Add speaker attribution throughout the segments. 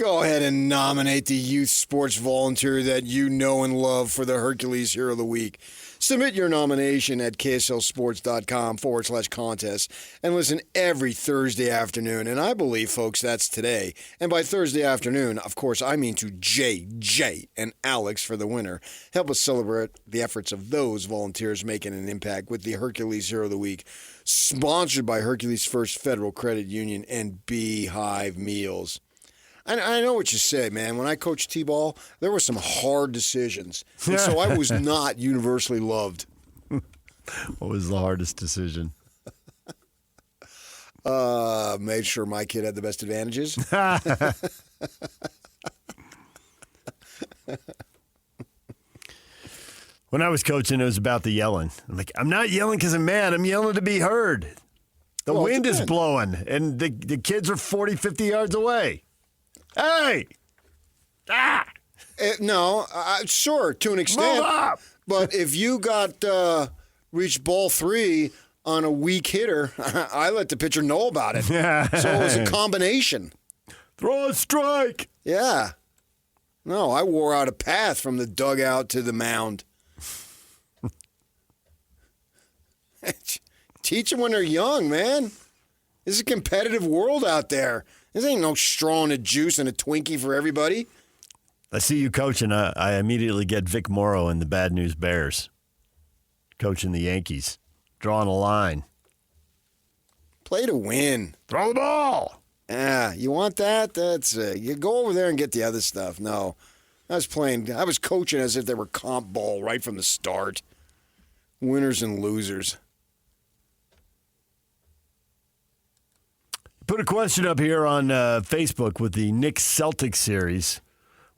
Speaker 1: Go ahead and nominate the youth sports volunteer that you know and love for the Hercules Hero of the Week. Submit your nomination at kslsports.com/contest and listen every Thursday afternoon. And I believe, folks, that's today. And by Thursday afternoon, of course, I mean to JJ and Alex for the winner. Help us celebrate the efforts of those volunteers making an impact with the Hercules Hero of the Week, sponsored by Hercules First Federal Credit Union and Beehive Meals. I know what you say, man. When I coached T-ball, there were some hard decisions. And so I was not universally loved.
Speaker 2: What was the hardest decision?
Speaker 1: Made sure my kid had the best advantages.
Speaker 2: When I was coaching, it was about the yelling. I'm not yelling because I'm mad. I'm yelling to be heard. The wind is blowing, and the kids are 40, 50 yards away. Hey! Ah!
Speaker 1: No, sure, to an extent.
Speaker 2: Move up!
Speaker 1: But if you got reached ball 3 on a weak hitter, I let the pitcher know about it. So it was a combination.
Speaker 2: Throw a strike!
Speaker 1: Yeah. No, I wore out a path from the dugout to the mound. Teach them when they're young, man. This is a competitive world out there. This ain't no straw and a juice and a Twinkie for everybody.
Speaker 2: I see you coaching. I immediately get Vic Morrow and the Bad News Bears. Coaching the Yankees. Drawing a line.
Speaker 1: Play to win.
Speaker 2: Throw the ball.
Speaker 1: You want that? That's you go over there and get the other stuff. No. I was coaching as if they were comp ball right from the start. Winners and losers.
Speaker 2: Put a question up here on Facebook with the Knicks Celtics series.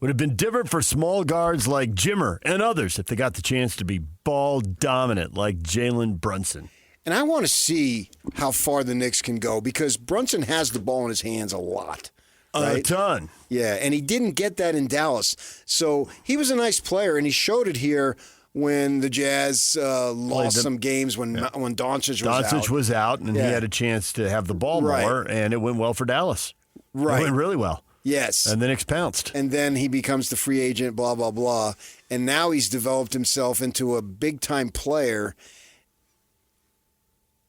Speaker 2: Would have been different for small guards like Jimmer and others if they got the chance to be ball dominant like Jalen Brunson.
Speaker 1: And I want to see how far the Knicks can go because Brunson has the ball in his hands a lot. Right?
Speaker 2: A ton.
Speaker 1: Yeah, and he didn't get that in Dallas. So he was a nice player, and he showed it here when the Jazz lost some games when Doncic was out.
Speaker 2: Doncic was out, and he had a chance to have the ball more, and it went well for Dallas.
Speaker 1: Right.
Speaker 2: It went really well.
Speaker 1: Yes.
Speaker 2: And the Knicks pounced.
Speaker 1: And then he becomes the free agent, blah, blah, blah. And now he's developed himself into a big-time player.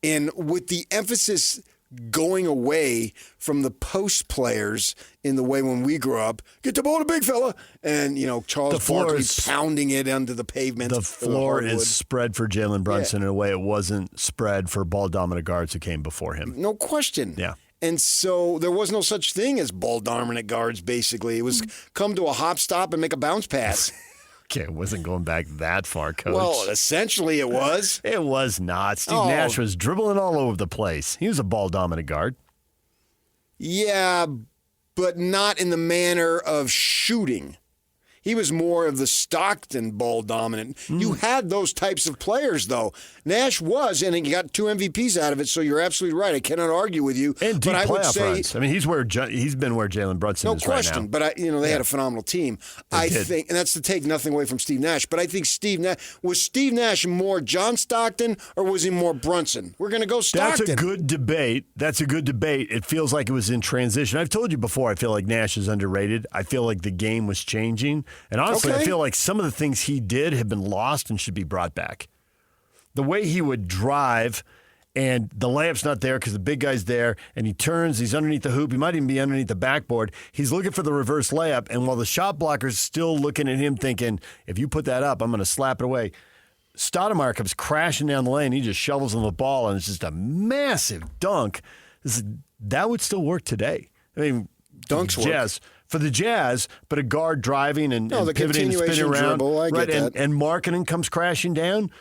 Speaker 1: And with the emphasis going away from the post players in the way when we grew up, get the ball to big fella, and Charles Barkley pounding it onto the pavement.
Speaker 2: The floor is spread for Jalen Brunson in a way it wasn't spread for ball dominant guards who came before him.
Speaker 1: No question.
Speaker 2: Yeah.
Speaker 1: And so there was no such thing as ball dominant guards. Basically, it was come to a hop stop and make a bounce pass.
Speaker 2: Okay, it wasn't going back that far, Coach.
Speaker 1: Well, essentially it was.
Speaker 2: It was not. Steve Nash was dribbling all over the place. He was a ball-dominant guard.
Speaker 1: Yeah, but not in the manner of shooting. He was more of the Stockton ball dominant. You had those types of players, though. Nash was, and he got 2 MVPs out of it, so you're absolutely right. I cannot argue with you.
Speaker 2: And deep playoff runs. I mean, he's been where Jalen Brunson is right now.
Speaker 1: No question, but they had a phenomenal team. I think, and that's to take nothing away from Steve Nash, but I think was Steve Nash more John Stockton or was he more Brunson? We're going to go Stockton.
Speaker 2: That's a good debate. It feels like it was in transition. I've told you before, I feel like Nash is underrated. I feel like the game was changing. And honestly, I feel like some of the things he did have been lost and should be brought back. The way he would drive, and the layup's not there because the big guy's there, and he turns, he's underneath the hoop, he might even be underneath the backboard. He's looking for the reverse layup, and while the shot blocker's still looking at him thinking, if you put that up, I'm going to slap it away. Stoudemire comes crashing down the lane, he just shovels on the ball, and it's just a massive dunk. That would still work today. I mean,
Speaker 1: dunks work.
Speaker 2: For the Jazz, but a guard driving and pivoting and spinning around.
Speaker 1: Dribble, I get that.
Speaker 2: And Markkanen comes crashing down.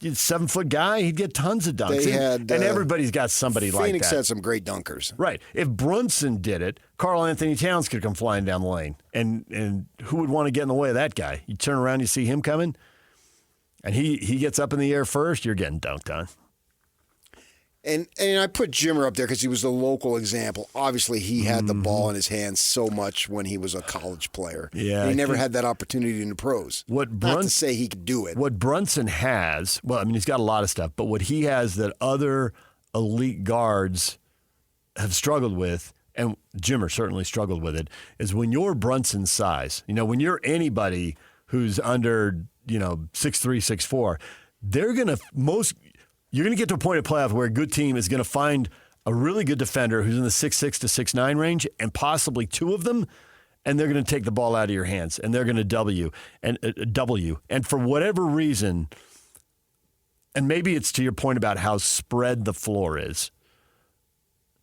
Speaker 2: 7-foot guy, he'd get tons of dunks. And everybody's got somebody like that.
Speaker 1: Phoenix had some great dunkers.
Speaker 2: Right. If Brunson did it, Karl Anthony Towns could come flying down the lane. And who would want to get in the way of that guy? You turn around, you see him coming, and he gets up in the air first, you're getting dunked on.
Speaker 1: And I put Jimmer up there because he was the local example. Obviously, he had the ball in his hands so much when he was a college player.
Speaker 2: Yeah,
Speaker 1: and he never had that opportunity in the pros. Not to say he could do it.
Speaker 2: What Brunson has, he's got a lot of stuff, but what he has that other elite guards have struggled with and Jimmer certainly struggled with it, is when you're Brunson's size, when you're anybody who's under, 6'3", 6'4", you're going to get to a point of playoff where a good team is going to find a really good defender who's in the 6'6" to 6'9" range, and possibly two of them, and they're going to take the ball out of your hands, and they're going to double you. And for whatever reason, and maybe it's to your point about how spread the floor is,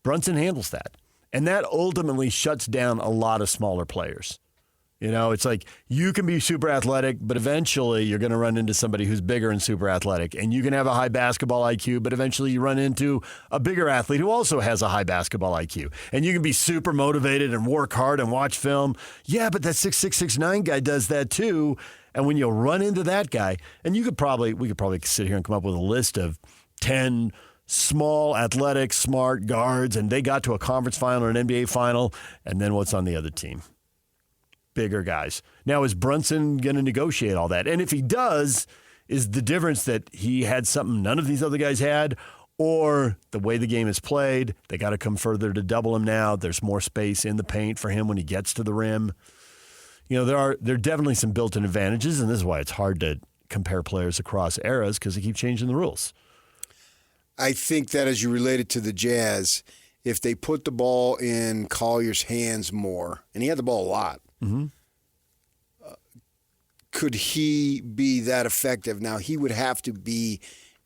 Speaker 2: Brunson handles that. And that ultimately shuts down a lot of smaller players. It's like you can be super athletic, but eventually you're going to run into somebody who's bigger and super athletic. And you can have a high basketball IQ, but eventually you run into a bigger athlete who also has a high basketball IQ. And you can be super motivated and work hard and watch film. Yeah, but that 6'6", 6'9" guy does that too. And when you run into that guy, and we could probably sit here and come up with a list of 10 small, athletic, smart guards, and they got to a conference final or an NBA final, and then what's on the other team? Bigger guys. Now, is Brunson going to negotiate all that? And if he does, is the difference that he had something none of these other guys had, or the way the game is played, they got to come further to double him now. There's more space in the paint for him when he gets to the rim. There are definitely some built-in advantages, and this is why it's hard to compare players across eras because they keep changing the rules.
Speaker 1: I think that as you relate it to the Jazz, if they put the ball in Collier's hands more, and he had the ball a lot, could he be that effective? Now, he would have to be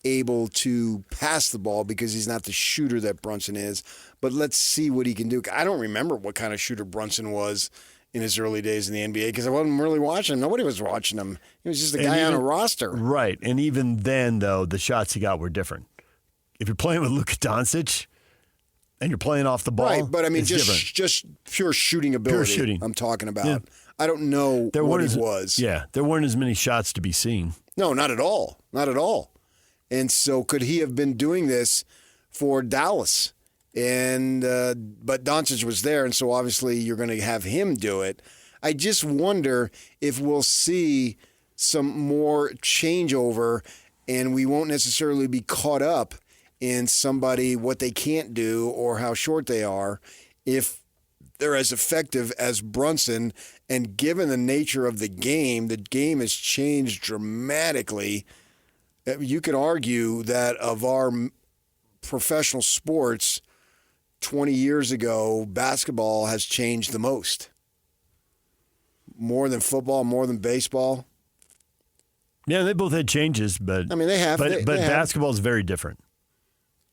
Speaker 1: able to pass the ball because he's not the shooter that Brunson is, but let's see what he can do. I don't remember what kind of shooter Brunson was in his early days in the NBA because I wasn't really watching him. Nobody was watching him. He was just a guy on a roster.
Speaker 2: Right, and even then, though, the shots he got were different. If you're playing with Luka Doncic and you're playing off the ball,
Speaker 1: right? But I mean,
Speaker 2: just
Speaker 1: pure shooting ability.
Speaker 2: Pure shooting.
Speaker 1: I'm talking about. Yeah. I don't know what he was.
Speaker 2: Yeah, there weren't as many shots to be seen.
Speaker 1: No, not at all. Not at all. And so, could he have been doing this for Dallas? And but Doncic was there, and so obviously you're going to have him do it. I just wonder if we'll see some more changeover, and we won't necessarily be caught up in somebody, what they can't do or how short they are, if they're as effective as Brunson. And given the nature of the game has changed dramatically. You could argue that of our professional sports 20 years ago, basketball has changed the most. More than football, more than baseball.
Speaker 2: Yeah, they both had changes, but
Speaker 1: I mean, they have.
Speaker 2: But basketball is very different.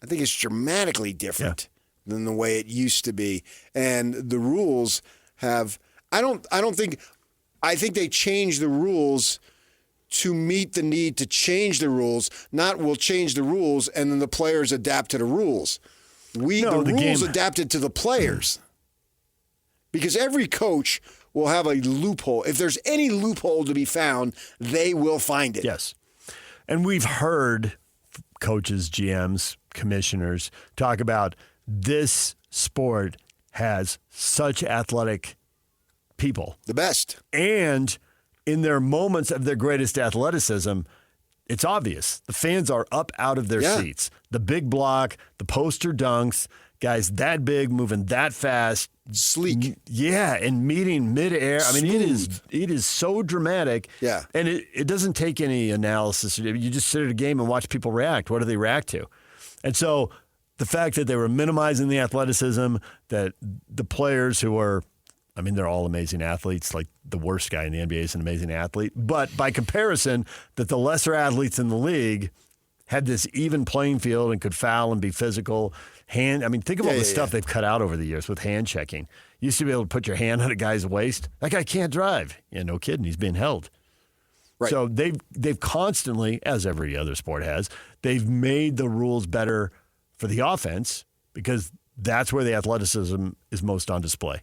Speaker 1: I think it's dramatically different than the way it used to be, and the rules have. I think they changed the rules to meet the need to change the rules. Not we'll change the rules and then the players adapt to the rules. The rules adapted to the players, because every coach will have a loophole. If there's any loophole to be found, they will find it.
Speaker 2: Yes. And we've heard coaches, GMs, commissioners talk about this sport has such athletic people.
Speaker 1: The best.
Speaker 2: And in their moments of their greatest athleticism, it's obvious. The fans are up out of their seats. The big block, the poster dunks, guys that big, moving that fast.
Speaker 1: Sleek.
Speaker 2: Yeah, and meeting midair. I mean, it is so dramatic.
Speaker 1: Yeah.
Speaker 2: And it doesn't take any analysis. You just sit at a game and watch people react. What do they react to? And so the fact that they were minimizing the athleticism, that the players who are, I mean, they're all amazing athletes. Like the worst guy in the NBA is an amazing athlete. But by comparison, that the lesser athletes in the league had this even playing field and could foul and be physical. Think of all the stuff they've cut out over the years with hand checking. You used to be able to put your hand on a guy's waist. That guy can't drive. Yeah, no kidding. He's being held.
Speaker 1: Right.
Speaker 2: So they've constantly, as every other sport has, they've made the rules better for the offense because that's where the athleticism is most on display.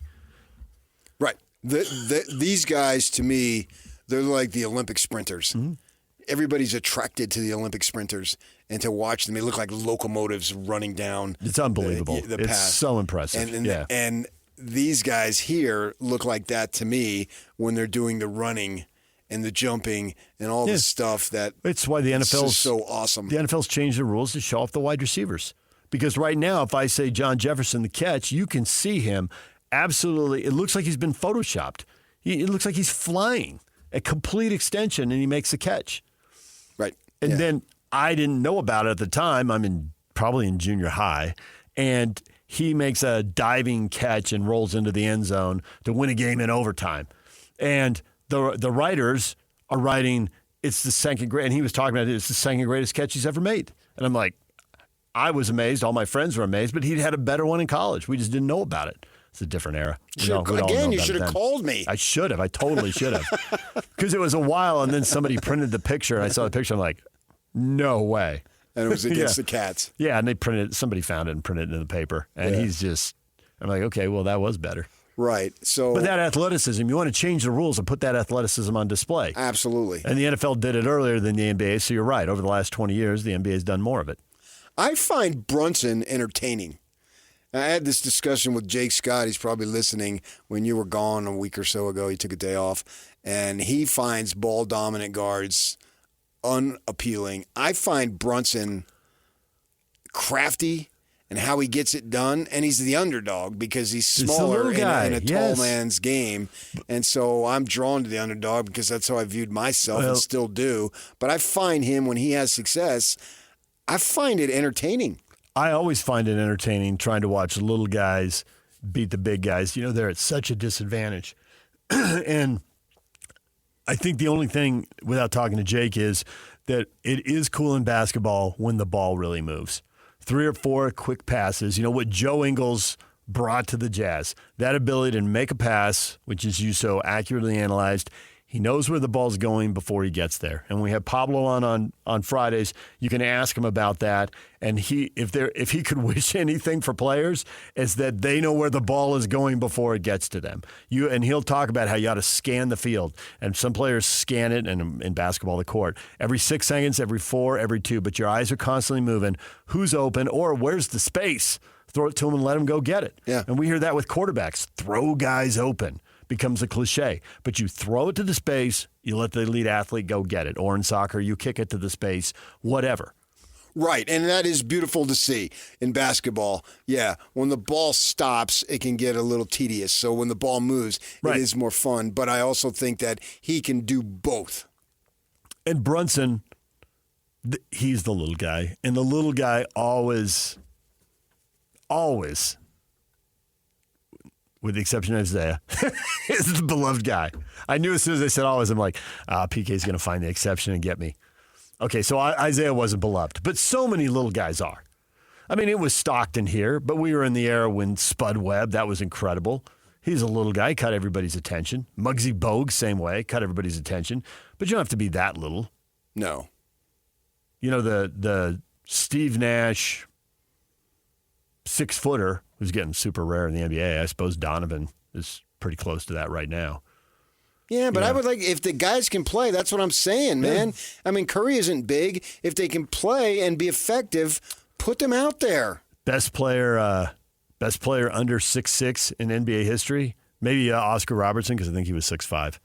Speaker 1: Right. These guys, to me, they're like the Olympic sprinters. Mm-hmm. Everybody's attracted to the Olympic sprinters and to watch them. They look like locomotives running down.
Speaker 2: It's unbelievable.
Speaker 1: The
Speaker 2: it's
Speaker 1: path.
Speaker 2: So impressive.
Speaker 1: And these guys here look like that to me when they're doing the running and the jumping and all the stuff that.
Speaker 2: It's why the NFL's
Speaker 1: so awesome.
Speaker 2: The NFL's changed the rules to show off the wide receivers Because right now, if I say John Jefferson the catch, you can see him absolutely. It looks like he's been photoshopped. It looks like he's flying a complete extension, and he makes the catch.
Speaker 1: Right.
Speaker 2: And then I didn't know about it at the time. I'm probably in junior high, and he makes a diving catch and rolls into the end zone to win a game in overtime. And the writers are writing, it's the second great, and he was talking about it's the second greatest catch he's ever made. And I'm like, I was amazed. All my friends were amazed, but he'd had a better one in college. We just didn't know about it. It's a different era.
Speaker 1: You should have called me.
Speaker 2: I should have. I totally should have. Because it was a while, and then somebody printed the picture, and I saw the picture. I'm like, no way.
Speaker 1: And it was against the Cats.
Speaker 2: Yeah, and they printed it. Somebody found it and printed it in the paper. And he's just, I'm like, okay, well, that was better.
Speaker 1: Right. So,
Speaker 2: but that athleticism, you want to change the rules and put that athleticism on display.
Speaker 1: Absolutely.
Speaker 2: And the NFL did it earlier than the NBA, so you're right. Over the last 20 years, the NBA has done more of it.
Speaker 1: I find Brunson entertaining. I had this discussion with Jake Scott. He's probably listening when you were gone a week or so ago. He took a day off, and he finds ball-dominant guards unappealing. I find Brunson crafty and how he gets it done, and he's the underdog because he's smaller in a tall man's game. And so I'm drawn to the underdog because that's how I viewed myself and still do. But I find him, when he has success, I find it entertaining.
Speaker 2: I always find it entertaining trying to watch little guys beat the big guys. You know, they're at such a disadvantage. And I think the only thing, without talking to Jake, is that it is cool in basketball when the ball really moves. 3 or 4 quick passes. You know what Joe Ingles brought to the Jazz? That ability to make a pass, which is you so accurately analyzed. He knows where the ball's going before he gets there. And we have Pablo on Fridays. You can ask him about that. And if he could wish anything for players, is that they know where the ball is going before it gets to them. And he'll talk about how you ought to scan the field. And some players scan it, and in basketball, the court, every 6 seconds, every 4, every 2. But your eyes are constantly moving. Who's open or where's the space? Throw it to him and let him go get it.
Speaker 1: Yeah.
Speaker 2: And we hear that with quarterbacks. Throw guys open. Becomes a cliche. But you throw it to the space, you let the elite athlete go get it. Or in soccer, you kick it to the space, whatever.
Speaker 1: Right, and that is beautiful to see in basketball. Yeah, when the ball stops, it can get a little tedious. So when the ball moves, it is more fun. But I also think that he can do both.
Speaker 2: And Brunson, he's the little guy. And the little guy always, with the exception of Isaiah, is the beloved guy. I knew as soon as I said always, I'm like, PK's going to find the exception and get me. Okay, so Isaiah wasn't beloved, but so many little guys are. I mean, it was Stockton here, but we were in the era when Spud Webb, that was incredible. He's a little guy, caught everybody's attention. Muggsy Bogues, same way, caught everybody's attention. But you don't have to be that little.
Speaker 1: No.
Speaker 2: You know, the Steve Nash 6-footer, who's getting super rare in the NBA. I suppose Donovan is pretty close to that right now.
Speaker 1: Yeah, but I would like, if the guys can play, that's what I'm saying, man. I mean, Curry isn't big. If they can play and be effective, put them out there.
Speaker 2: Best player under 6'6" in NBA history, maybe Oscar Robertson, because I think he was 6'5".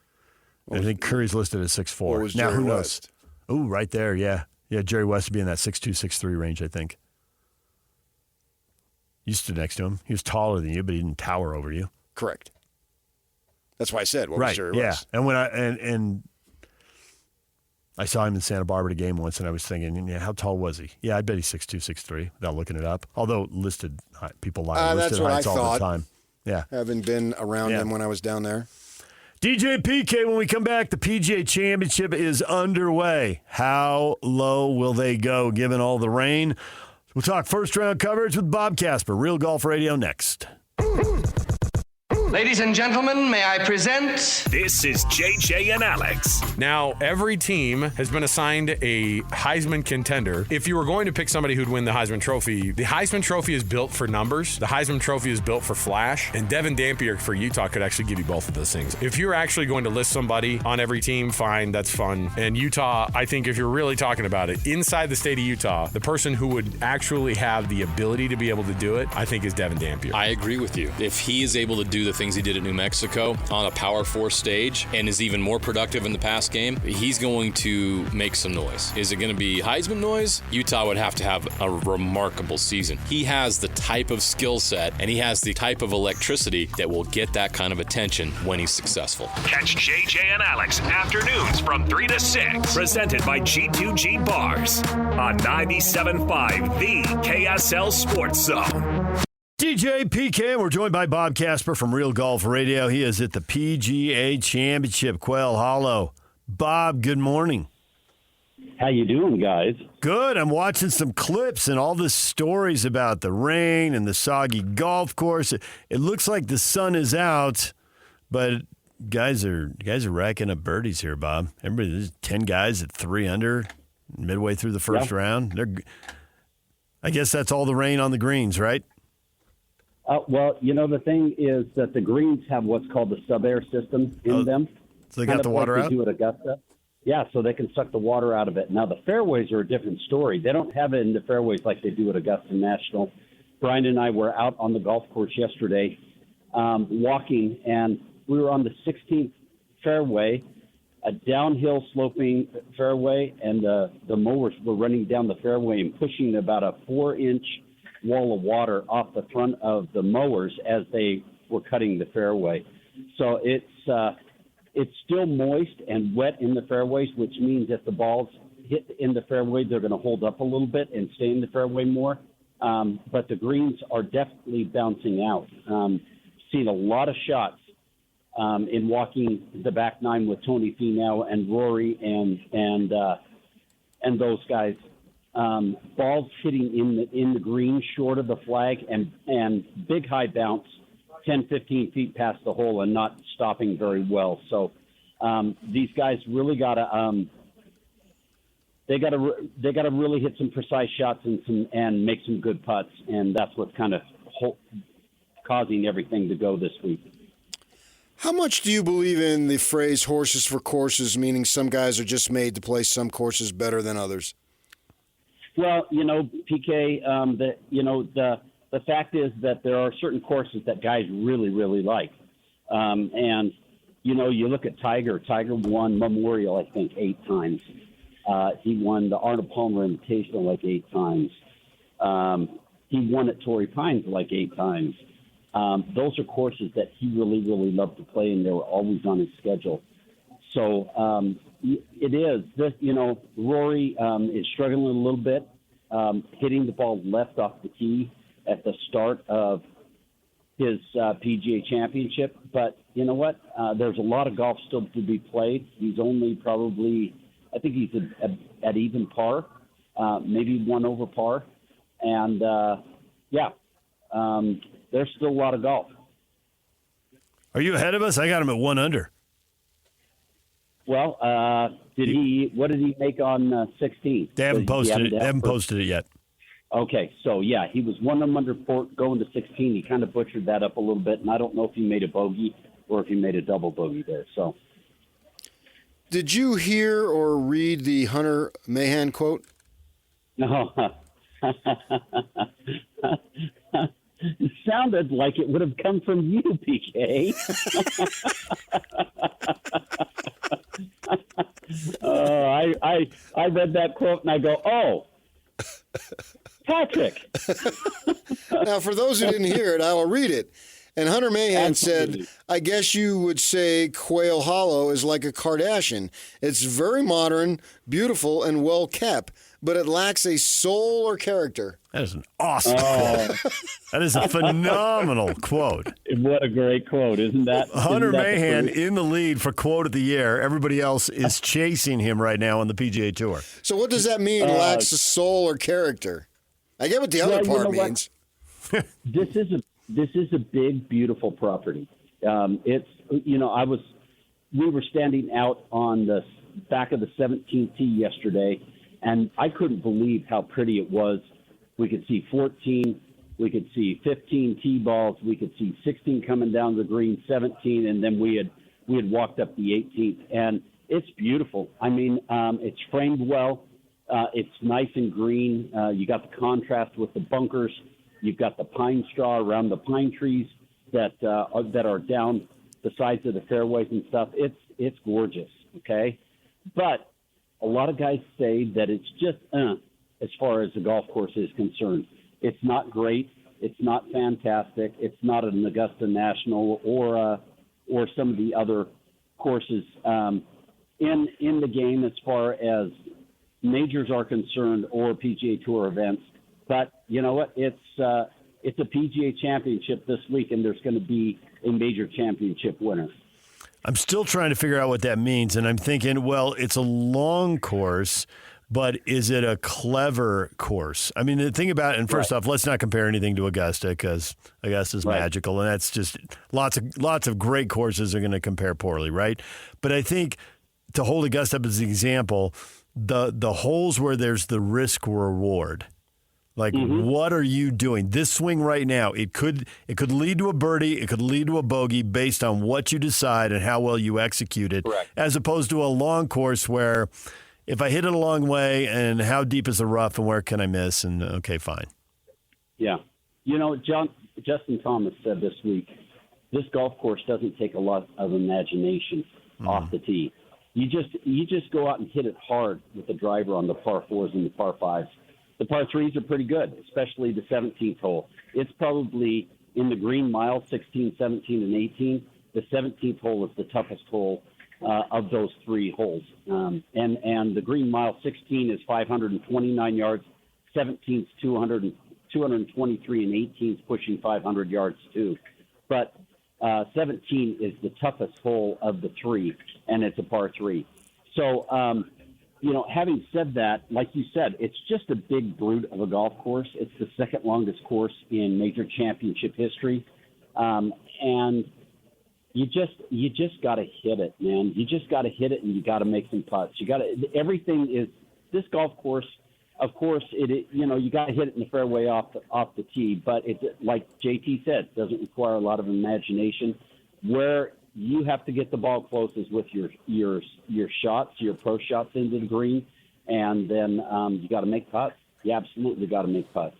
Speaker 2: I think Curry's listed as 6'4". Now, who knows? Oh, right there, yeah. Yeah, Jerry West would be in that 6'2", 6'3" range, I think. You stood next to him. He was taller than you, but he didn't tower over you.
Speaker 1: Correct. That's why I said what was Jerry West.
Speaker 2: And when I saw him in Santa Barbara at a game once, and I was thinking, how tall was he? Yeah, I bet he's 6'2", 6'3", without looking it up. Although listed people lie listed heights all the time. Yeah,
Speaker 1: having been around him when I was down there.
Speaker 2: DJ and PK, when we come back, the PGA Championship is underway. How low will they go given all the rain? We'll talk first-round coverage with Bob Casper. Real Golf Radio next.
Speaker 3: Ladies and gentlemen, may I present...
Speaker 4: This is JJ and Alex.
Speaker 5: Now, every team has been assigned a Heisman contender. If you were going to pick somebody who'd win the Heisman Trophy, the Heisman Trophy is built for numbers. The Heisman Trophy is built for flash. And Devin Dampier for Utah could actually give you both of those things. If you're actually going to list somebody on every team, fine, that's fun. And Utah, I think if you're really talking about it, inside the state of Utah, the person who would actually have the ability to be able to do it, I think is Devin Dampier.
Speaker 6: I agree with you. If he is able to do the things things he did at New Mexico on a Power 4 stage and is even more productive in the past game, he's going to make some noise. Is it going to be Heisman noise? Utah would have to have a remarkable season. He has the type of skill set and he has the type of electricity that will get that kind of attention when he's successful.
Speaker 4: Catch JJ and Alex afternoons from 3 to 6. Presented by G2G Bars on 97.5, the KSL Sports Zone.
Speaker 2: DJ PK, we're joined by Bob Casper from Real Golf Radio. He is at the PGA Championship, Quail Hollow. Bob, good morning.
Speaker 7: How you doing, guys?
Speaker 2: Good. I'm watching some clips and all the stories about the rain and the soggy golf course. It looks like the sun is out, but guys are racking up birdies here, Bob. There's 10 guys at 3 under midway through the first round. I guess that's all the rain on the greens, right?
Speaker 7: Well, the thing is that the greens have what's called the sub-air system in them.
Speaker 2: So they got the water
Speaker 7: like
Speaker 2: out?
Speaker 7: They do at Augusta. Yeah, so they can suck the water out of it. Now, the fairways are a different story. They don't have it in the fairways like they do at Augusta National. Brian and I were out on the golf course yesterday walking, and we were on the 16th fairway, a downhill sloping fairway, and the mowers were running down the fairway and pushing about a 4-inch wall of water off the front of the mowers as they were cutting the fairway. So it's still moist and wet in the fairways, which means if the balls hit in the fairway, they're going to hold up a little bit and stay in the fairway more. But the greens are definitely bouncing out. Seen a lot of shots in walking the back nine with Tony Finau and Rory and those guys. Balls hitting in the green short of the flag and big high bounce 10, 15 feet past the hole and not stopping very well. So these guys really got to they got to really hit some precise shots and make some good putts, and that's what's kind of causing everything to go this week.
Speaker 1: How much do you believe in the phrase horses for courses, meaning some guys are just made to play some courses better than others?
Speaker 7: Well, PK, the fact is that there are certain courses that guys really, really like. And, you look at Tiger. Tiger won Memorial, I think, 8 times. He won the Arnold Palmer Invitational like 8 times. He won at Torrey Pines like 8 times. Those are courses that he really, really loved to play, and they were always on his schedule. So it is. Rory is struggling a little bit, hitting the ball left off the tee at the start of his PGA Championship. But you know what? There's a lot of golf still to be played. He's only probably, I think he's at even par, maybe 1 over par. And, there's still a lot of golf.
Speaker 2: Are you ahead of us? I got him at 1 under.
Speaker 7: Well, what did he make on 16?
Speaker 2: They haven't posted it. They haven't posted it yet.
Speaker 7: Okay, so yeah, he was 1 under going to 16. He kind of butchered that up a little bit, and I don't know if he made a bogey or if he made a double bogey there. So,
Speaker 1: did you hear or read the Hunter Mahan quote?
Speaker 7: No. It sounded like it would have come from you, PK. I read that quote and I go, oh, Patrick.
Speaker 1: Now, for those who didn't hear it, I will read it. And Hunter Mahan said, I guess you would say Quail Hollow is like a Kardashian. It's very modern, beautiful, and well kept, but it lacks a soul or character.
Speaker 2: That is an awesome quote. That is a phenomenal quote.
Speaker 7: What a great quote, isn't that?
Speaker 2: Hunter Mahan in the lead for quote of the year. Everybody else is chasing him right now on the PGA Tour.
Speaker 1: So what does that mean, lacks a soul or character? I get what the other part means.
Speaker 7: This is a big, beautiful property. We were standing out on the back of the 17th tee yesterday, and I couldn't believe how pretty it was. We could see 14, we could see 15 tee balls, we could see 16 coming down the green, 17, and then we had walked up the 18th, and it's beautiful. I mean, it's framed well. It's nice and green. You got the contrast with the bunkers. You've got the pine straw around the pine trees. that are down the sides of the fairways and stuff. It's gorgeous, okay? But a lot of guys say that it's just as far as the golf course is concerned. It's not great. It's not fantastic. It's not an Augusta National or some of the other courses in the game as far as majors are concerned or PGA Tour events. But you know what? It's a PGA Championship this week, and there's going to be a major championship winner.
Speaker 2: I'm still trying to figure out what that means, and I'm thinking, well, it's a long course, but is it a clever course? I mean, the thing about it, and first off, let's not compare anything to Augusta because Augusta's magical, and that's just lots of great courses are going to compare poorly, right? But I think to hold Augusta up as an example, the holes where there's the risk reward. Like, what are you doing? This swing right now, it could lead to a birdie, it could lead to a bogey based on what you decide and how well you execute it, as opposed to a long course where if I hit it a long way and how deep is the rough and where can I miss, and okay, fine.
Speaker 7: Yeah. You know, Justin Thomas said this week, this golf course doesn't take a lot of imagination off the tee. You just go out and hit it hard with the driver on the par fours and the par fives. The par threes are pretty good, especially the 17th hole. It's probably in the green mile, 16, 17, and 18. The 17th hole is the toughest hole of those three holes. And the green mile, 16 is 529 yards, 17 is 223, and 18 is pushing 500 yards too. But 17 is the toughest hole of the three, and it's a par three. So, having said that, like you said, it's just a big brute of a golf course. It's the second longest course in major championship history. And you just got to hit it, man. You just got to hit it, and you got to make some putts. Everything is this golf course. Of course, you got to hit it in the fairway off the tee, but it's like JT said, doesn't require a lot of imagination. Where you have to get the ball closest with your shots, your approach shots into the green, and then you got to make putts. You absolutely got to make putts.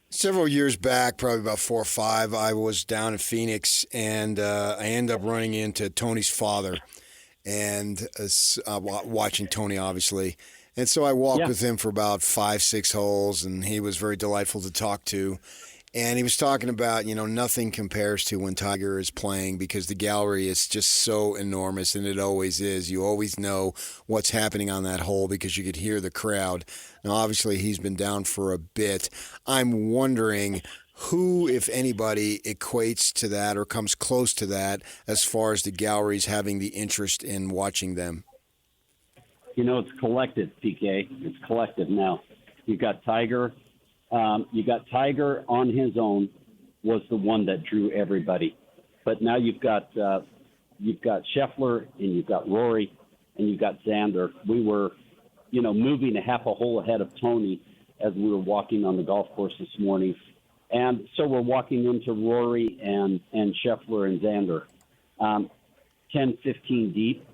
Speaker 1: Several years back, probably about 4 or 5, I was down in Phoenix, and I ended up running into Tony's father, and watching Tony, obviously. And so I walked with him for about 5, 6 holes, and he was very delightful to talk to. And he was talking about, nothing compares to when Tiger is playing because the gallery is just so enormous, and it always is. You always know what's happening on that hole because you could hear the crowd. Now, obviously, he's been down for a bit. I'm wondering who, if anybody, equates to that or comes close to that as far as the galleries having the interest in watching them.
Speaker 7: It's collective, PK. It's collective now. You've got Tiger. You got Tiger on his own was the one that drew everybody, but now you've got Scheffler and you've got Rory and you've got Xander. We were, moving a half a hole ahead of Tony as we were walking on the golf course this morning, and so we're walking into Rory and Scheffler and Xander, 10, 15 deep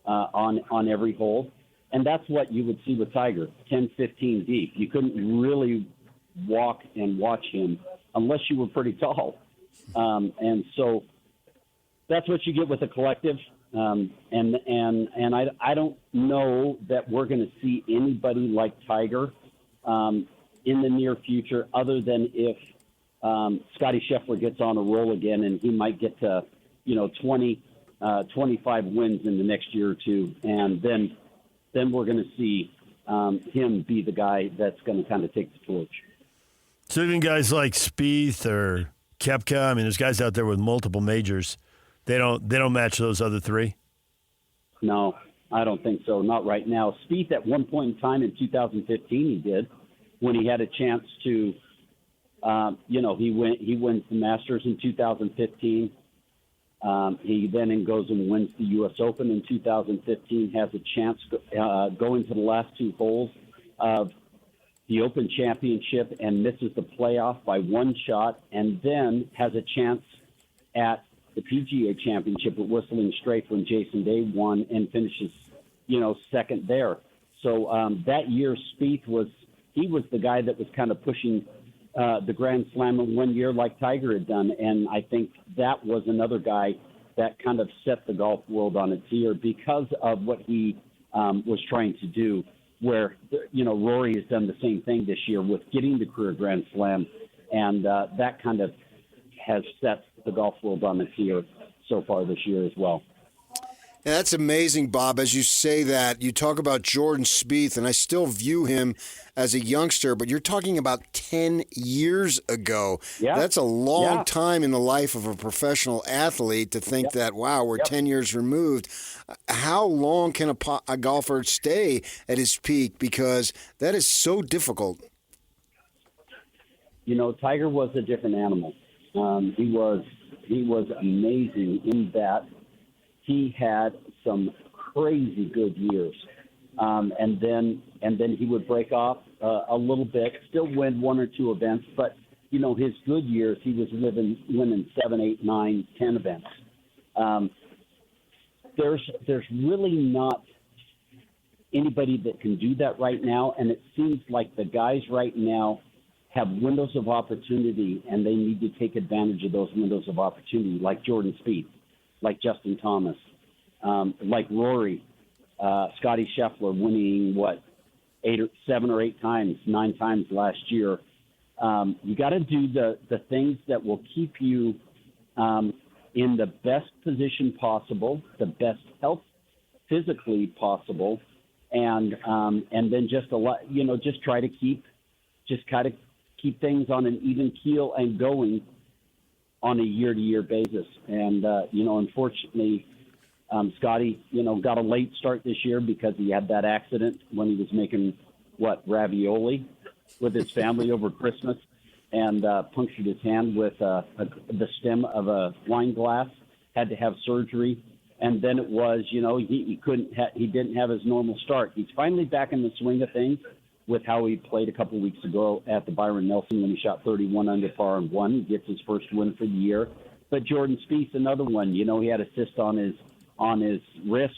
Speaker 7: on every hole, and that's what you would see with Tiger, 10, 15 deep. You couldn't really walk and watch him unless you were pretty tall. And so that's what you get with a collective. And I don't know that we're going to see anybody like Tiger in the near future other than if Scottie Scheffler gets on a roll again and he might get to, 20, 25 wins in the next year or two. And then we're going to see him be the guy that's going to kind of take the torch.
Speaker 2: So even guys like Spieth or Koepka, I mean, there's guys out there with multiple majors. They don't match those other three?
Speaker 7: No, I don't think so. Not right now. Spieth at one point in time in 2015 he did when he had a chance to, he wins the Masters in 2015. He then goes and wins the U.S. Open in 2015, has a chance going to the last 2 holes of the Open Championship and misses the playoff by 1 shot, and then has a chance at the PGA Championship at Whistling Straits when Jason Day won and finishes, second there. So that year, Spieth was the guy that was kind of pushing the Grand Slam in 1 year like Tiger had done. And I think that was another guy that kind of set the golf world on its ear because of what he was trying to do, where, Rory has done the same thing this year with getting the career Grand Slam. And that kind of has set the golf world on its ear so far this year as well.
Speaker 1: Yeah, that's amazing, Bob. As you say that, you talk about Jordan Spieth, and I still view him as a youngster, but you're talking about 10 years ago.
Speaker 7: Yeah.
Speaker 1: That's a long time in the life of a professional athlete to think that, wow, we're 10 years removed. How long can a golfer stay at his peak? Because that is so difficult.
Speaker 7: Tiger was a different animal. He was amazing in that he had some crazy good years, and then he would break off a little bit, still win 1 or 2 events, but his good years he was winning 7, 8, 9, 10 events. There's really not anybody that can do that right now, and it seems like the guys right now have windows of opportunity, and they need to take advantage of those windows of opportunity, like Jordan Spieth, like Justin Thomas, like Rory, Scotty Scheffler winning, 7 or 8 times, 9 times last year. You got to do the things that will keep you in the best position possible, the best health physically possible, and then just try to keep things on an even keel and going on a year-to-year basis. And, unfortunately, Scotty, got a late start this year because he had that accident when he was making, ravioli with his family over Christmas and punctured his hand with the stem of a wine glass, had to have surgery. And then it was, he didn't have his normal start. He's finally back in the swing of things with how he played a couple of weeks ago at the Byron Nelson when he shot 31 under par and won. He gets his first win for the year. But Jordan Spieth, another one. He had a cyst on his wrist,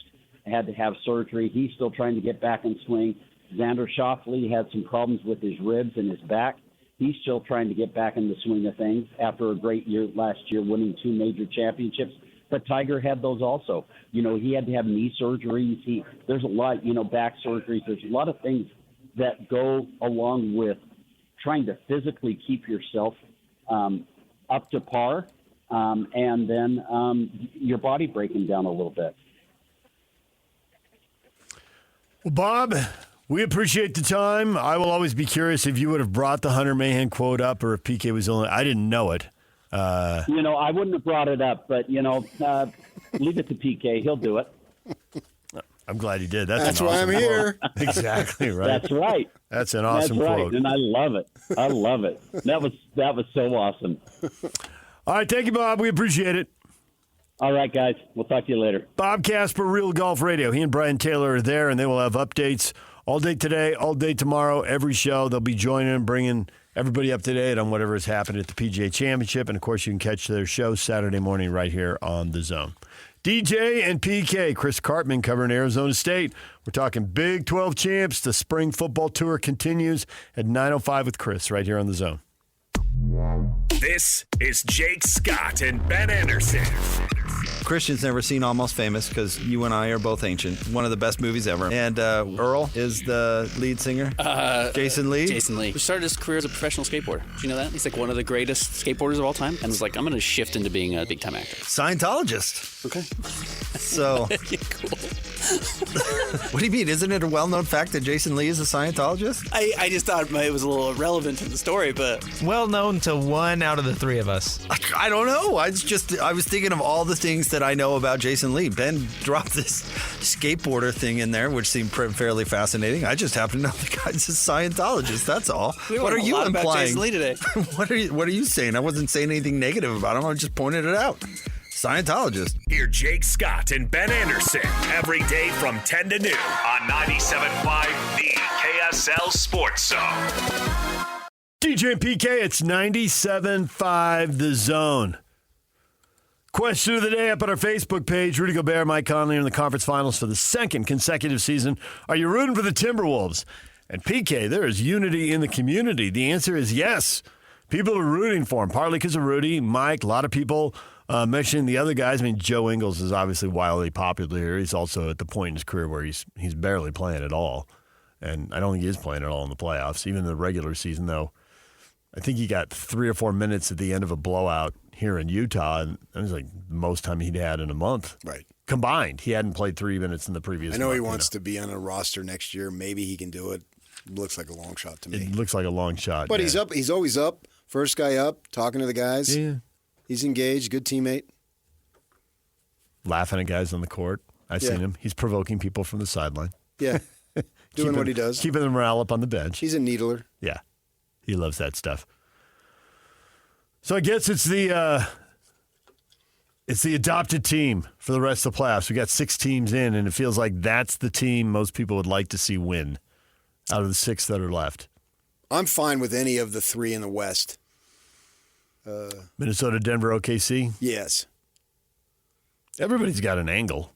Speaker 7: had to have surgery. He's still trying to get back in swing. Xander Schauffele had some problems with his ribs and his back. He's still trying to get back in the swing of things after a great year last year, winning 2 major championships. But Tiger had those also. He had to have knee surgeries. There's a lot, back surgeries. There's a lot of things that go along with trying to physically keep yourself up to par, and then your body breaking down a little bit.
Speaker 2: Well, Bob, we appreciate the time. I will always be curious if you would have brought the Hunter Mahan quote up or if PK was only – I didn't know it.
Speaker 7: I wouldn't have brought it up, but, leave it to PK. He'll do it.
Speaker 2: I'm glad he did. That's
Speaker 1: why I'm here.
Speaker 2: Exactly right.
Speaker 7: That's right.
Speaker 2: That's an awesome quote.
Speaker 7: And I love it. That was so awesome.
Speaker 2: All right, thank you, Bob. We appreciate it.
Speaker 7: All right, guys. We'll talk to you later.
Speaker 2: Bob Casper, Real Golf Radio. He and Brian Taylor are there, and they will have updates all day today, all day tomorrow, every show. They'll be joining and bringing everybody up to date on whatever has happened at the PGA Championship. And, of course, you can catch their show Saturday morning right here on The Zone. DJ and PK, Chris Cartman covering Arizona State. We're talking Big 12 champs. The spring football tour continues at 9:05 with Chris right here on The Zone.
Speaker 4: This is Jake Scott and Ben Anderson.
Speaker 8: Christian's never seen Almost Famous because you and I are both ancient. One of the best movies ever. And Earl is the lead singer. Jason Lee.
Speaker 9: Jason Lee. Who started his career as a professional skateboarder. Do you know that? He's like one of the greatest skateboarders of all time. And was like, I'm going to shift into being a big-time actor.
Speaker 8: Scientologist.
Speaker 9: Okay.
Speaker 8: So.
Speaker 9: Cool.
Speaker 8: What do you mean? Isn't it a well-known fact that Jason Lee is a Scientologist?
Speaker 9: I just thought it was a little irrelevant to the story, but...
Speaker 10: Well known to 1 out of the 3 of us.
Speaker 8: I don't know. I was thinking of all the things that I know about Jason Lee. Ben dropped this skateboarder thing in there, which seemed fairly fascinating. I just happen to know the guy's a Scientologist. That's all.
Speaker 9: What are you implying? About Jason Lee today.
Speaker 8: What are you saying? I wasn't saying anything negative about him. I just pointed it out. Scientologist.
Speaker 4: Hear Jake Scott and Ben Anderson every day from 10 to noon on 97.5 The KSL Sports Zone.
Speaker 2: DJ and PK, it's 97.5 The Zone. Question of the day up on our Facebook page. Rudy Gobert and Mike Conley are in the conference finals for the 2nd consecutive season. Are you rooting for the Timberwolves? And PK, there is unity in the community. The answer is yes. People are rooting for him, partly because of Rudy, Mike, a lot of people mentioning the other guys. I mean, Joe Ingles is obviously wildly popular here. He's also at the point in his career where he's barely playing at all. And I don't think he is playing at all in the playoffs, even in the regular season, though. I think he got 3 or 4 minutes at the end of a blowout here in Utah, and it was like the most time he'd had in a month.
Speaker 1: Right.
Speaker 2: Combined. He hadn't played 3 minutes in the previous month.
Speaker 1: I know he wants to be on a roster next year. Maybe he can do it. Looks like a long shot to me.
Speaker 2: It looks like a long shot.
Speaker 1: But
Speaker 2: yeah.
Speaker 1: he's up. He's always up. First guy up, talking to the guys.
Speaker 2: Yeah.
Speaker 1: He's engaged. Good teammate.
Speaker 2: Laughing at guys on the court. I've seen him. He's provoking people from the sideline.
Speaker 1: Yeah. Doing what he does.
Speaker 2: Keeping the morale up on the bench.
Speaker 1: He's a needler.
Speaker 2: Yeah. He loves that stuff. So I guess it's the adopted team for the rest of the playoffs. We got 6 teams in, and it feels like that's the team most people would like to see win out of the 6 that are left.
Speaker 1: I'm fine with any of the 3 in the West.
Speaker 2: Minnesota, Denver, OKC?
Speaker 1: Yes.
Speaker 2: Everybody's got an angle.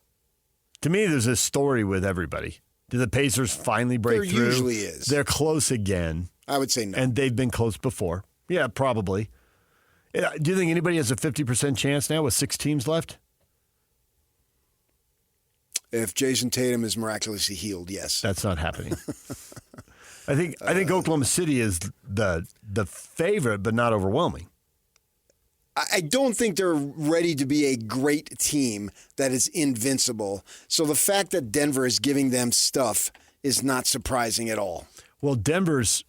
Speaker 2: To me, there's a story with everybody. Did the Pacers finally break through?
Speaker 1: There usually is.
Speaker 2: They're close again.
Speaker 1: I would say no.
Speaker 2: And they've been close before. Yeah, probably. Do you think anybody has a 50% chance now with 6 teams left?
Speaker 1: If Jason Tatum is miraculously healed, yes.
Speaker 2: That's not happening. I think Oklahoma City is the favorite, but not overwhelming.
Speaker 1: I don't think they're ready to be a great team that is invincible. So the fact that Denver is giving them stuff is not surprising at all.
Speaker 2: Well, Denver's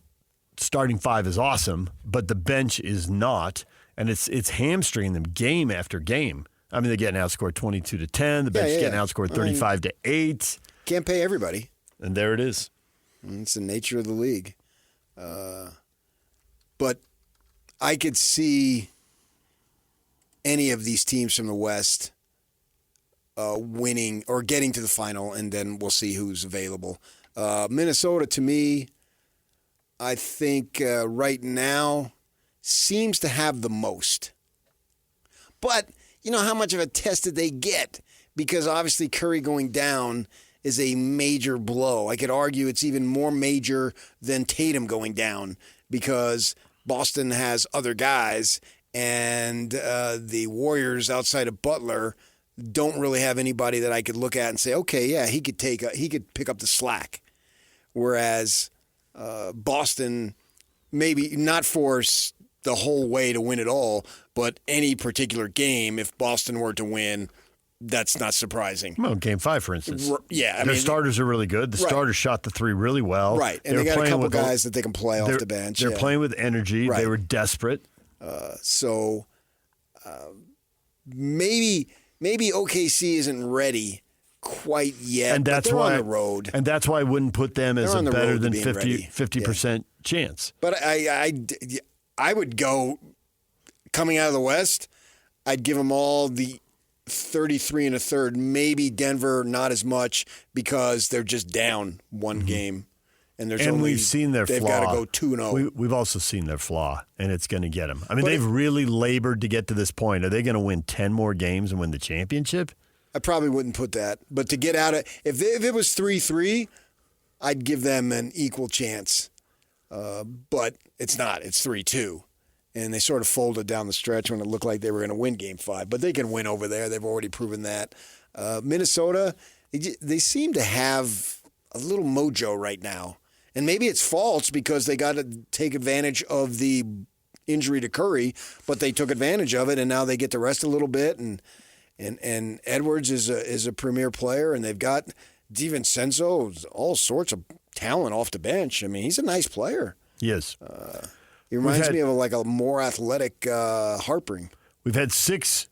Speaker 2: starting 5 is awesome, but the bench is not, and it's hamstringing them game after game. I mean, they're getting outscored 22-10. The bench is getting outscored 35-8.
Speaker 1: Can't pay everybody.
Speaker 2: And there it is.
Speaker 1: It's the nature of the league. But I could see any of these teams from the West winning or getting to the final, and then we'll see who's available. Minnesota, to me, I think right now seems to have the most. But you know, how much of a test did they get? Because obviously Curry going down is a major blow. I could argue it's even more major than Tatum going down because Boston has other guys, and the Warriors outside of Butler don't really have anybody that I could look at and say, okay, yeah, he could pick up the slack. Whereas Boston, maybe not force the whole way to win it all, but any particular game, if Boston were to win, that's not surprising.
Speaker 2: Well, Game 5, for instance.
Speaker 1: Yeah,
Speaker 2: their starters are really good. The starters shot the 3 really well.
Speaker 1: Right, and they got a couple guys that they can play off the bench.
Speaker 2: They're playing with energy. Right. They were desperate.
Speaker 1: Maybe OKC isn't ready quite yet,
Speaker 2: and that's
Speaker 1: but they're
Speaker 2: why
Speaker 1: on the road.
Speaker 2: And that's why I wouldn't put them as a better than 50% chance.
Speaker 1: But I would go, coming out of the West, I'd give them all the 33 and a third. Maybe Denver, not as much because they're just down one game. And
Speaker 2: we've seen their flaw.
Speaker 1: They've got to go 2-0.
Speaker 2: We've also seen their flaw, and it's going to get them. I mean, they've really labored to get to this point. Are they going to win 10 more games and win the championship?
Speaker 1: I probably wouldn't put that. But to get out of if it was 3-3, I'd give them an equal chance. But it's not. It's 3-2. And they sort of folded down the stretch when it looked like they were going to win Game 5. But they can win over there. They've already proven that. Minnesota, they seem to have a little mojo right now. And maybe it's false because they got to take advantage of the injury to Curry, but they took advantage of it, and now they get to rest a little bit. And Edwards is a premier player, and they've got DiVincenzo, all sorts of talent off the bench. I mean, he's a nice player.
Speaker 2: He is.
Speaker 1: He reminds me of a more athletic Harpering.
Speaker 2: We've had 6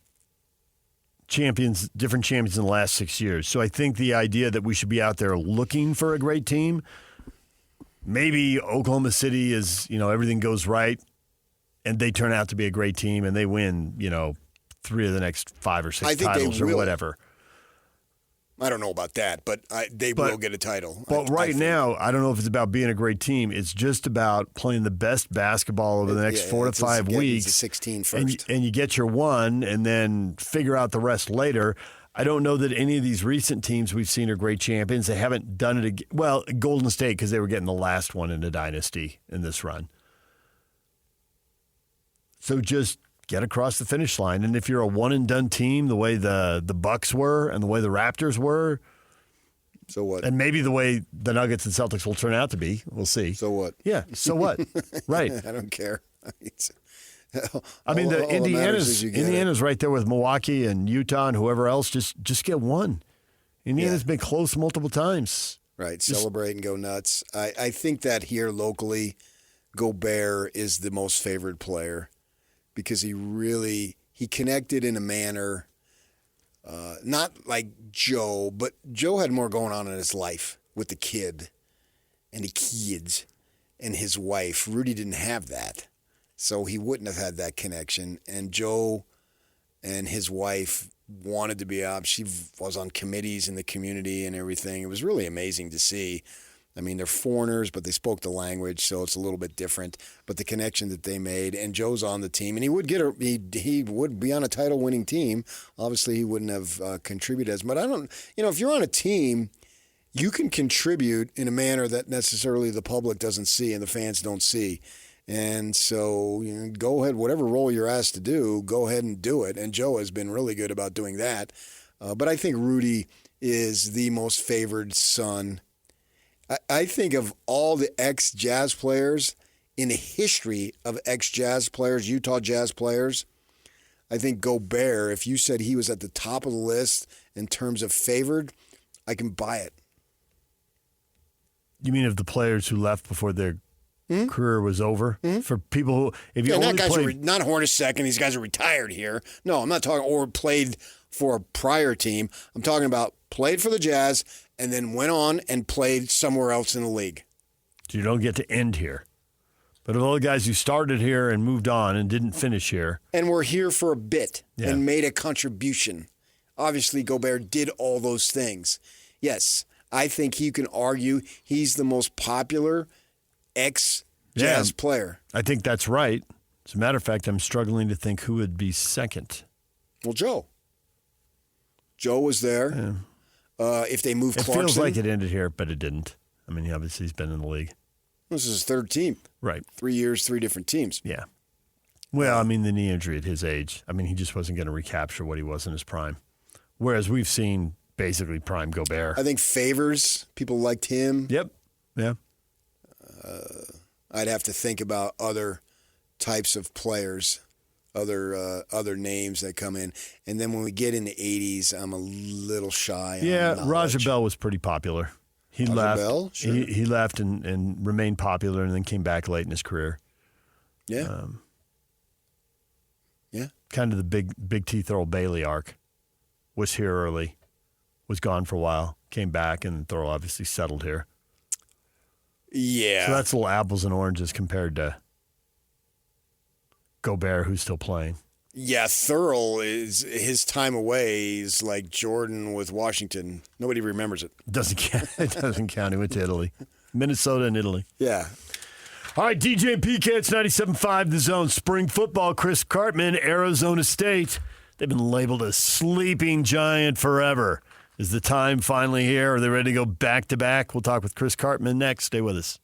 Speaker 2: different champions in the last 6 years. So I think the idea that we should be out there looking for a great team, maybe Oklahoma City is, everything goes right and they turn out to be a great team and they win, 3 of the next 5 or 6 titles or whatever.
Speaker 1: I don't know about that, but they will get a title.
Speaker 2: But right now, I don't know if it's about being a great team. It's just about playing the best basketball over the next 4 to 5 weeks.
Speaker 1: 16 first.
Speaker 2: And you get your one and then figure out the rest later. I don't know that any of these recent teams we've seen are great champions. They haven't done it again. Well, Golden State, because they were getting the last one in the dynasty in this run. So just get across the finish line. And if you're a one-and-done team, the way the Bucks were and the way the Raptors were,
Speaker 1: so what?
Speaker 2: And maybe the way the Nuggets and Celtics will turn out to be, we'll see.
Speaker 1: So what?
Speaker 2: Yeah, so what? Right.
Speaker 1: I don't care.
Speaker 2: Indiana's right there with Milwaukee and Utah and whoever else. Just get one. Indiana's been close multiple times.
Speaker 1: Right, celebrate and go nuts. I think that here locally, Gobert is the most favored player because he connected in a manner, not like Joe, but Joe had more going on in his life with the kid and the kids and his wife. Rudy didn't have that, so he wouldn't have had that connection. And Joe and his wife wanted to be up. She was on committees in the community and everything. It was really amazing to see. I mean, they're foreigners, but they spoke the language, so it's a little bit different. But the connection that they made, and Joe's on the team, and he would he would be on a title-winning team. Obviously, he wouldn't have contributed as much. If you're on a team, you can contribute in a manner that necessarily the public doesn't see and the fans don't see. And so go ahead, whatever role you're asked to do, go ahead and do it. And Joe has been really good about doing that. But I think Rudy is the most favored son. I think of all the ex-Jazz players in the history of ex-Jazz players, Utah Jazz players, I think Gobert, if you said he was at the top of the list in terms of favored, I can buy it.
Speaker 2: You mean of the players who left before their career was over? For people who, if you only played,
Speaker 1: not Hornacek, and these guys are retired here. No, I'm not talking or played for a prior team. I'm talking about played for the Jazz and then went on and played somewhere else in the league.
Speaker 2: You don't get to end here. But of all the guys who started here and moved on and didn't finish here.
Speaker 1: And were here for a bit and made a contribution. Obviously, Gobert did all those things. Yes, I think you can argue he's the most popular ex-Jazz player.
Speaker 2: I think that's right. As a matter of fact, I'm struggling to think who would be second.
Speaker 1: Well, Joe. Joe was there.
Speaker 2: Yeah.
Speaker 1: If they move Clarkson.
Speaker 2: It feels like it ended here, but it didn't. I mean, obviously he's been in the league.
Speaker 1: This is his third team.
Speaker 2: Right.
Speaker 1: 3 years, 3 different teams.
Speaker 2: Yeah. Well, I mean, the knee injury at his age, I mean, he just wasn't going to recapture what he was in his prime. Whereas we've seen basically prime Gobert.
Speaker 1: I think Favors, people liked him.
Speaker 2: Yep. Yeah.
Speaker 1: I'd have to think about other types of players, other names that come in. And then when we get in the 80s, I'm a little shy.
Speaker 2: Yeah, Raja Bell was pretty popular. He left.
Speaker 1: Bell? Sure.
Speaker 2: He left and remained popular and then came back late in his career.
Speaker 1: Yeah. Yeah.
Speaker 2: Kind of the Big T Thurl Bailey arc. Was here early, was gone for a while, came back, and Thurl obviously settled here.
Speaker 1: Yeah.
Speaker 2: So that's little apples and oranges compared to Gobert, who's still playing.
Speaker 1: Yeah, Thurl is his time away is like Jordan with Washington. Nobody remembers it.
Speaker 2: Doesn't count. It doesn't count. He went to Italy, Minnesota, and Italy.
Speaker 1: Yeah.
Speaker 2: All right, DJ and PK, it's 97.5 The Zone. Spring football. Chris Cartman, Arizona State. They've been labeled a sleeping giant forever. Is the time finally here? Are they ready to go back to back? We'll talk with Chris Cartman next. Stay with us.